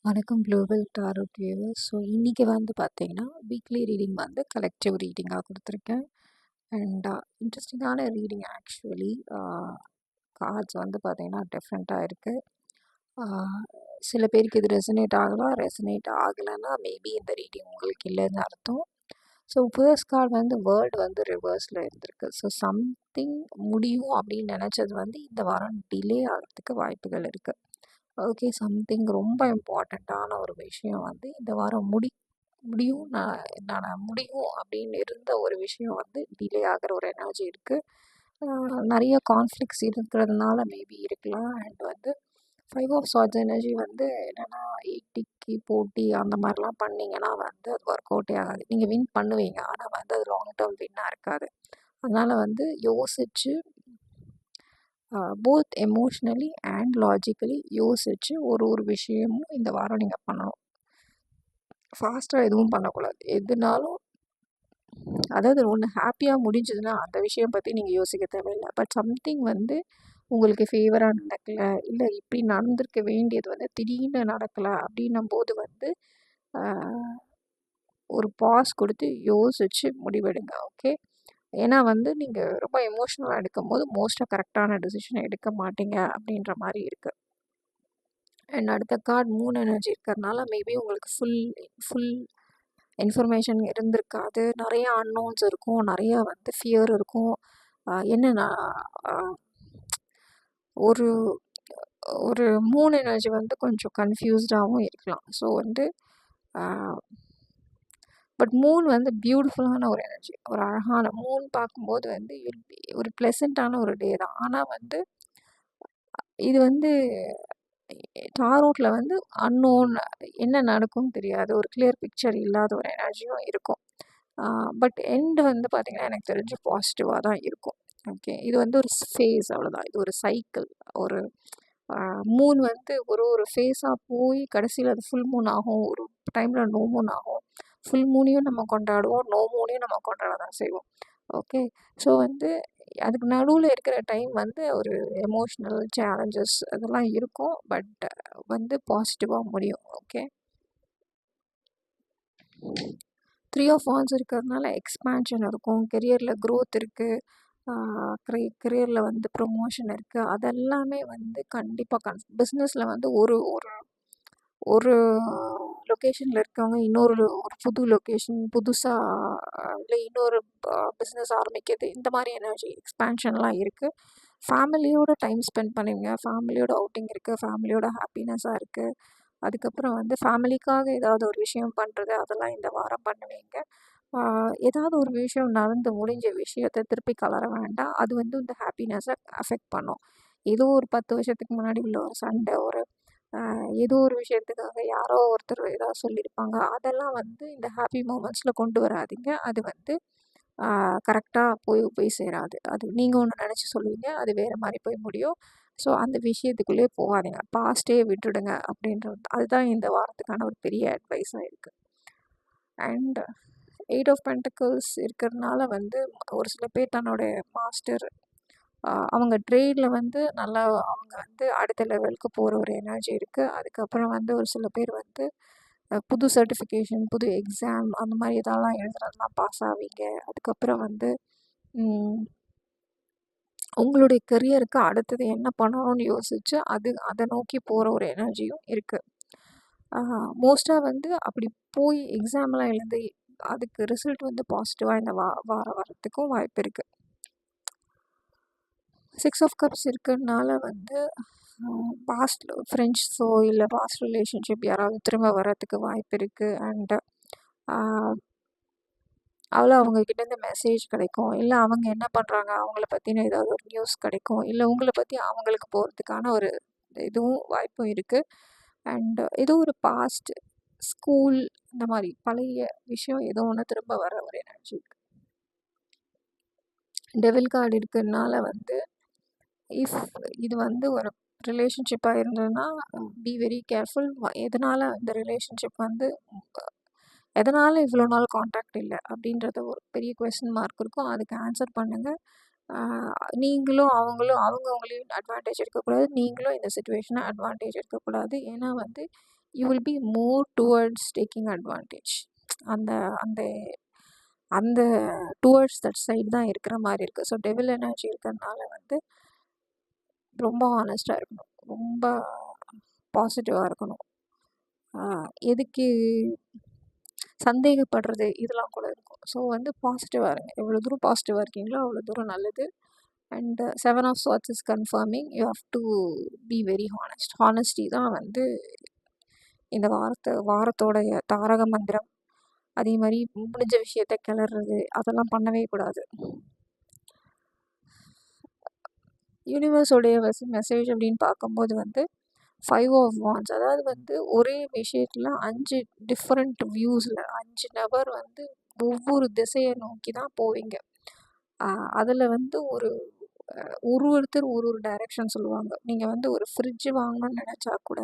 வணக்கம் global டாரோட் viewers. So இன்றைக்கி வந்து பார்த்தீங்கன்னா வீக்லி ரீடிங் வந்து கலெக்டிவ் ரீடிங்காக கொடுத்துருக்கேன். அண்ட் இன்ட்ரெஸ்டிங்கான ரீடிங் ஆக்சுவலி. கார்ட்ஸ் வந்து பார்த்தீங்கன்னா டிஃப்ரெண்ட்டாக இருக்குது. சில பேருக்கு இது ரெசனேட் ஆகலாம், ரெசனேட் ஆகலைன்னா மேபி இந்த ரீடிங் உங்களுக்கு இல்லைன்னு அர்த்தம். ஸோ ஃபர்ஸ்ட் கார்டு வந்து வேர்ல்டு வந்து ரிவர்ஸில் இருந்திருக்கு. ஸோ சம்திங் முடியும் அப்படின்னு நினச்சது வந்து இந்த வாரம் டிலே ஆகிறதுக்கு வாய்ப்புகள் இருக்குது. ஓகே, சம்திங் ரொம்ப இம்பார்ட்டண்ட்டான ஒரு விஷயம் வந்து இந்த வாரம் முடியும் நான் முடியும் அப்படின்னு இருந்த ஒரு விஷயம் வந்து டிலே ஆகிற ஒரு எனர்ஜி இருக்குது. நிறைய கான்ஃப்ளிக்ஸ் இருக்கிறதுனால மேபி இருக்கலாம். அண்ட் வந்து 5 ஆஃப் சார்ட்ஸ் எனர்ஜி வந்து என்னென்னா ஈட்டிக்கு போட்டி அந்த மாதிரிலாம் பண்ணிங்கன்னா வந்து அது ஒர்க் அவுட்டே ஆகாது. நீங்கள் வின் பண்ணுவீங்க, ஆனால் வந்து அது லாங் டேர்ம் வின்னாக இருக்காது. அதனால் வந்து யோசித்து போத் எமோஷ்னலி அண்ட் லாஜிக்கலி யோசித்து ஒரு விஷயமும் இந்த வாரம் நீங்கள் பண்ணணும். ஃபாஸ்ட்டாக எதுவும் பண்ணக்கூடாது. எதுனாலும் அதாவது ஒன்று ஹாப்பியாக முடிஞ்சதுன்னா அந்த விஷயம் பற்றி நீங்கள் யோசிக்க தேவையில்லை. பட் சம்திங் வந்து உங்களுக்கு ஃபேவராக நடக்கலை, இல்லை இப்படி நடந்திருக்க வேண்டியது வந்து திடீர்னு நடக்கலை அப்படின்னும் போது வந்து ஒரு பாஸ் கொடுத்து யோசித்து முடிவெடுங்க. ஓகே, ஏன்னா வந்து நீங்கள் ரொம்ப எமோஷ்னலாக எடுக்கும்போது மோஸ்ட்டாக கரெக்டான டெசிஷனை எடுக்க மாட்டீங்க அப்படின்ற மாதிரி இருக்குது. அண்ட் அடுத்த கார்டு மூன் எனர்ஜி இருக்கிறதுனால மேபி உங்களுக்கு ஃபுல் இன்ஃபர்மேஷன் இருந்திருக்காது. நிறைய அன்னோன்ஸ் இருக்கும், நிறைய வந்து ஃபியர் இருக்கும். என்னென்னா ஒரு ஒரு மூன் எனர்ஜி வந்து கொஞ்சம் கன்ஃபியூஸ்டாகவும் இருக்கலாம். ஸோ வந்து பட் மூன் வந்து பியூட்டிஃபுல்லான ஒரு எனர்ஜி, ஒரு அழகான மூன் பார்க்கும்போது வந்து ஒரு ப்ளசண்ட்டான ஒரு டே தான். ஆனால் வந்து இது வந்து டாரோட்டில் வந்து அன்னோன், என்ன நடக்கும்னு தெரியாது, ஒரு கிளியர் பிக்சர் இல்லாத ஒரு எனர்ஜியும் இருக்கும். பட் எண்டு வந்து பார்த்திங்கன்னா எனக்கு தெரிஞ்சு பாசிட்டிவாக தான் இருக்கும். ஓகே, இது வந்து ஒரு ஃபேஸ், அவ்வளோதான். இது ஒரு சைக்கிள். ஒரு மூன் வந்து ஒரு ஃபேஸாக போய் கடைசியில் அது ஃபுல் மூன் ஆகும், ஒரு டைமில் நோ மூன் ஆகும். ஃபுல் மூனையும் நம்ம கொண்டாடுவோம், நோ மூனையும் நம்ம கொண்டாட தான் செய்வோம். ஓகே, ஸோ வந்து அதுக்கு நடுவில் இருக்கிற டைம் வந்து ஒரு எமோஷ்னல் சேலஞ்சஸ் அதெல்லாம் இருக்கும். பட் வந்து பாசிட்டிவாக முடியும். ஓகே, 3 ஆஃப் வான்ஸ் இருக்கிறதுனால எக்ஸ்பேன்ஷன் இருக்கும், கெரியரில் க்ரோத் இருக்குது, கெரியரில் வந்து ப்ரொமோஷன் இருக்குது. அதெல்லாமே வந்து கண்டிப்பாக பிஸ்னஸில் வந்து ஒரு ஒரு ஒரு லொக்கேஷனில் இருக்கவங்க ஒரு புது லொக்கேஷன் புதுசாக இல்லை இன்னொரு பிஸ்னஸ் ஆரம்பிக்கிறது, இந்த மாதிரி எனர்ஜி எக்ஸ்பேன்ஷன்லாம் இருக்குது. ஃபேமிலியோட டைம் ஸ்பெண்ட் பண்ணுவீங்க, ஃபேமிலியோட அவுட்டிங் இருக்குது, ஃபேமிலியோட ஹாப்பினஸ்ஸாக இருக்குது. அதுக்கப்புறம் வந்து ஃபேமிலிக்காக ஏதாவது ஒரு விஷயம் பண்ணுறது, அதெல்லாம் இந்த வாரம் பண்ணுவீங்க. ஏதாவது ஒரு விஷயம் நடந்து முடிஞ்ச விஷயத்தை திருப்பி கலர வேண்டாம், அது வந்து இந்த ஹாப்பினஸை அஃபெக்ட் பண்ணும். ஏதோ ஒரு 10 வருஷத்துக்கு முன்னாடி உள்ள ஒரு சண்டை, ஏதோ ஒரு விஷயத்துக்காக யாரோ ஒருத்தர் ஏதாவது சொல்லியிருப்பாங்க, அதெல்லாம் வந்து இந்த ஹாப்பி மூமெண்ட்ஸில் கொண்டு வராதிங்க. அது வந்து கரெக்டாக போய் சேராது. அது நீங்கள் ஒன்று நினச்சி சொல்லுவீங்க, அது வேறு மாதிரி போய் முடியும். ஸோ அந்த விஷயத்துக்குள்ளேயே போகாதீங்க, பாஸ்ட்டே விட்டுடுங்க அப்படின்றது. அதுதான் இந்த வாரத்துக்கான ஒரு பெரிய அட்வைஸாக இருக்குது. அண்ட் 8 ஆஃப் பென்டக்கிள்ஸ் இருக்கிறதுனால வந்து ஒரு சில பேர் தன்னோடைய மாஸ்டர் அவங்க ட்ரேடில் வந்து நல்லா அவங்க வந்து அடுத்த லெவலுக்கு போகிற ஒரு எனர்ஜி இருக்குது. அதுக்கப்புறம் வந்து ஒரு சில பேர் வந்து புது சர்டிஃபிகேஷன், புது எக்ஸாம் அந்த மாதிரி இதெல்லாம் எழுதுறதுலாம் பாஸ் ஆவீங்க. அதுக்கப்புறம் வந்து உங்களுடைய கெரியருக்கு அடுத்தது என்ன பண்ணணும்னு யோசித்து அதை நோக்கி போகிற ஒரு எனர்ஜியும் இருக்குது. மோஸ்ட்டாக வந்து அப்படி போய் எக்ஸாம்லாம் எழுதி அதுக்கு ரிசல்ட் வந்து பாசிட்டிவாக இந்த வரத்துக்கும் வாய்ப்பு இருக்குது. 6 ஆஃப் கப்ஸ் இருக்கிறதுனால வந்து பாஸ்ட் ஃப்ரெண்ட்ஸோ இல்லை பாஸ்ட் ரிலேஷன்ஷிப் யாராவது திரும்ப வர்றதுக்கு வாய்ப்பு இருக்குது. அண்டு அவங்கக்கிட்டேருந்து மெசேஜ் கிடைக்கும், இல்லை அவங்க என்ன பண்ணுறாங்க அவங்கள பற்றின ஏதாவது ஒரு நியூஸ் கிடைக்கும், இல்லை உங்களை பற்றி அவங்களுக்கு போகிறதுக்கான ஒரு இதுவும் வாய்ப்பும் இருக்குது. அண்டு ஏதோ ஒரு பாஸ்ட் ஸ்கூல் இந்த மாதிரி பழைய விஷயம் ஏதோ ஒன்று திரும்ப வர ஒரு எனர்ஜி இருக்குது. டெவில் கார்டு இருக்கிறதுனால வந்து இஃப் இது வந்து ஒரு ரிலேஷன்ஷிப்பாக இருந்ததுன்னா பி வெரி கேர்ஃபுல். எதனால் இந்த ரிலேஷன்ஷிப் வந்து எதனால் இவ்வளோ நாள் காண்டாக்ட் இல்லை அப்படின்றத ஒரு பெரிய கொஸ்டின் மார்க் இருக்கும். அதுக்கு ஆன்சர் பண்ணுங்கள். நீங்களும் அவங்களையும் அட்வான்டேஜ் எடுக்கக்கூடாது, நீங்களும் இந்த சுச்சுவேஷனை அட்வான்டேஜ் எடுக்கக்கூடாது. ஏன்னா வந்து you will be more towards taking advantage. அந்த அந்த அந்த டுவர்ட்ஸ் தட் சைடு தான் இருக்கிற மாதிரி இருக்குது. ஸோ டெவில் எனர்ஜி இருக்கிறதுனால வந்து ரொம்ப ஹானஸ்ட்டாக இருக்கணும், ரொம்ப பாசிட்டிவாக இருக்கணும். எதுக்கு சந்தேகப்படுறது இதெல்லாம் கூட இருக்கும். ஸோ வந்து பாசிட்டிவாக இருங்க. எவ்வளோ தூரம் பாசிட்டிவாக இருக்கீங்களோ அவ்வளோ தூரம் நல்லது. And 7 of swords is confirming you have to be very honest. Honesty தான் வந்து இந்த வாரத்தோடைய தாரக மந்திரம். அதே மாதிரி முடிஞ்ச விஷயத்த கிளறது அதெல்லாம் பண்ணவே கூடாது. யூனிவர்ஸோடைய மெசேஜ் அப்படின்னு பார்க்கும்போது வந்து 5 ஆஃப் வாண்ட்ஸ், அதாவது வந்து ஒரே விஷயத்தில் 5 டிஃப்ரெண்ட் வியூஸில் 5 நபர் வந்து ஒவ்வொரு திசையை நோக்கி தான் போவீங்க. அதில் வந்து ஒருத்தர் ஒரு டைரெக்ஷன் சொல்லுவாங்க. நீங்கள் வந்து ஒரு ஃப்ரிட்ஜ் வாங்கணும்னு நினச்சா கூட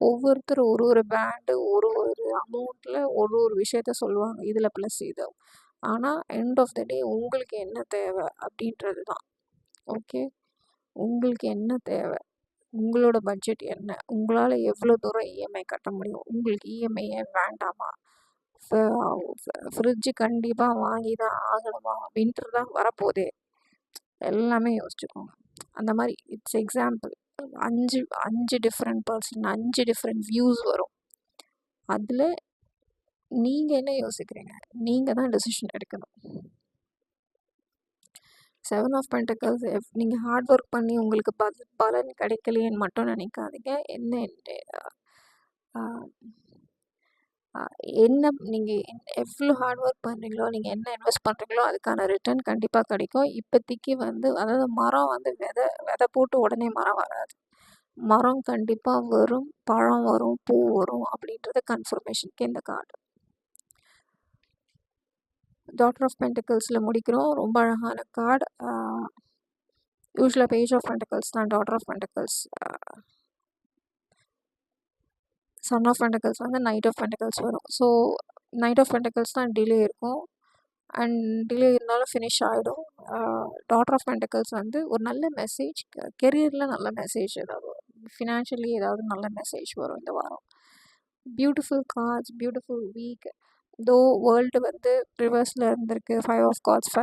ஒவ்வொருத்தர் ஒரு பிராண்டு ஒரு அமௌண்ட்டில் ஒரு விஷயத்த சொல்லுவாங்க, இதில் ப்ளஸ் இது. ஆனால் எண்ட் ஆஃப் த டே உங்களுக்கு என்ன தேவை அப்படின்றது தான். ஓகே, உங்களுக்கு என்ன தேவை, உங்களோட பட்ஜெட் என்ன, உங்களால் எவ்வளோ தூரம் இஎம்ஐ கட்ட முடியும், உங்களுக்கு இஎம்ஐயே வேண்டாமா, ஃப்ரிட்ஜு கண்டிப்பாக வாங்கி தான் ஆகணுமா, வின்டர் தான் வரப்போதே, எல்லாமே யோசிச்சுக்கோங்க. அந்த மாதிரி it's example. 5 different person, 5 different views வரும். அதில் நீங்கள் என்ன யோசிக்கிறீங்க, நீங்கள் தான் டெசிஷன் எடுக்கணும். 7 ஆஃப் பென்டக்கிள்ஸ், நீங்கள் ஹார்ட் ஒர்க் பண்ணி உங்களுக்கு பலன் கிடைக்கலையேன்னு மட்டும் நினைக்காதீங்க. என்ன நீங்கள் எவ்வளோ ஹார்ட் ஒர்க் பண்ணுறீங்களோ, நீங்கள் என்ன இன்வெஸ்ட் பண்ணுறீங்களோ அதுக்கான ரிட்டர்ன் கண்டிப்பாக கிடைக்கும். இப்போதைக்கு வந்து அதாவது மரம் வந்து விதை போட்டு உடனே மரம் வராது. மரம் கண்டிப்பாக வரும், பழம் வரும், பூ வரும் அப்படின்றது கன்ஃபர்மேஷனுக்கு இந்த கார்டு. டாட்டர் ஆஃப் பென்டக்கிள்ஸில் முடிக்கிறோம். ரொம்ப அழகான கார்டு. யூஸ்வலாக பேஜ் ஆஃப் பென்டக்கிள்ஸ் தான் daughter of pentacles. Son of pentacles வந்து நைட் ஆஃப் பென்டக்கிள்ஸ் வரும். ஸோ நைட் ஆஃப் பென்டக்கிள்ஸ் தான் டிலே இருக்கும், அண்ட் டிலே இருந்தாலும் ஃபினிஷ் ஆகிடும். டாட்டர் ஆஃப் பென்டக்கிள்ஸ் வந்து ஒரு நல்ல மெசேஜ், கெரியரில் நல்ல மெசேஜ், ஏதாவது ஃபினான்ஷியலி ஏதாவது நல்ல மெசேஜ் வரும் இந்த வாரம். Beautiful cards, beautiful week. Though world வந்து ரிவர்ஸில் இருந்திருக்கு. 5 of cards,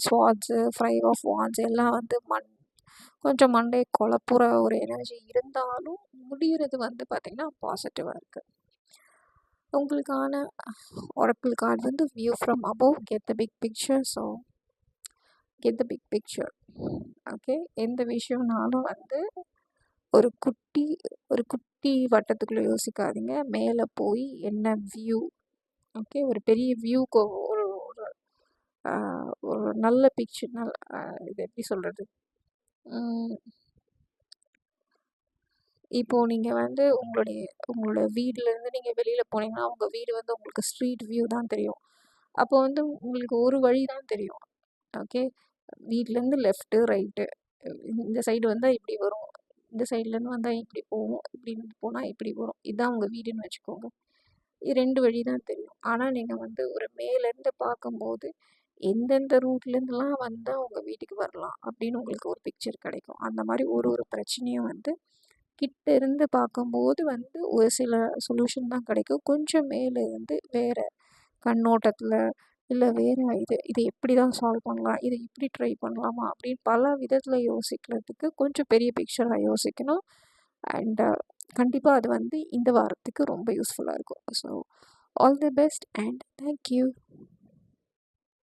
swords, 5 of wands எல்லாம் வந்து கொஞ்சம் மண்டே குழப்புற ஒரு எனர்ஜி இருந்தாலும் முடிகிறது வந்து பார்த்திங்கன்னா பாசிட்டிவாக இருக்குது. உங்களுக்கான ஒரக்கிள் கார்டு வந்து view from above, get the big picture. So get the big picture. Okay, எந்த விஷயம்னாலும் வந்து ஒரு குட்டி வட்டத்துக்குள்ளே யோசிக்காதீங்க, மேலே போய் என்ன வியூ. ஓகே, ஒரு பெரிய வியூக்கு ஒரு நல்ல பிக்சர், இது எப்படி சொல்கிறது, இப்போது நீங்கள் வந்து உங்களோட வீட்டிலேருந்து நீங்கள் வெளியில் போனீங்கன்னா உங்கள் வீடு வந்து உங்களுக்கு ஸ்ட்ரீட் வியூ தான் தெரியும். அப்போ வந்து உங்களுக்கு ஒரு வழி தான் தெரியும். ஓகே, வீட்டிலேருந்து லெஃப்ட்டு ரைட்டு, இந்த சைடு வந்தால் இப்படி வரும், இந்த சைட்லேருந்து வந்தால் இப்படி போகும், இப்படின்னு போனால் இப்படி வரும், இதுதான் உங்கள் வீடுன்னு வச்சுக்கோங்க. இது 2 வழி தான் தெரியும். ஆனால் நீங்கள் வந்து ஒரு மேலேருந்து பார்க்கும்போது எந்தெந்த ரூட்லேருந்துலாம் வந்தால் உங்கள் வீட்டுக்கு வரலாம் அப்படின்னு உங்களுக்கு ஒரு பிக்சர் கிடைக்கும். அந்த மாதிரி ஒரு பிரச்சனையும் வந்து கிட்ட இருந்து பார்க்கும்போது வந்து ஒரு சில சொல்யூஷன் தான் கிடைக்கும். கொஞ்சம் மேலே இருந்து வேறு கண்ணோட்டத்தில் இல்லை வேறு இது எப்படி தான் சால்வ் பண்ணலாம், இதை இப்படி ட்ரை பண்ணலாமா அப்படின்னு பல விதத்தில் யோசிக்கிறதுக்கு கொஞ்சம் பெரிய பிக்சராக யோசிக்கணும். அண்ட் கண்டிப்பாக அது வந்து இந்த வாரத்துக்கு ரொம்ப யூஸ்ஃபுல்லாக இருக்கும். So all the best and thank you.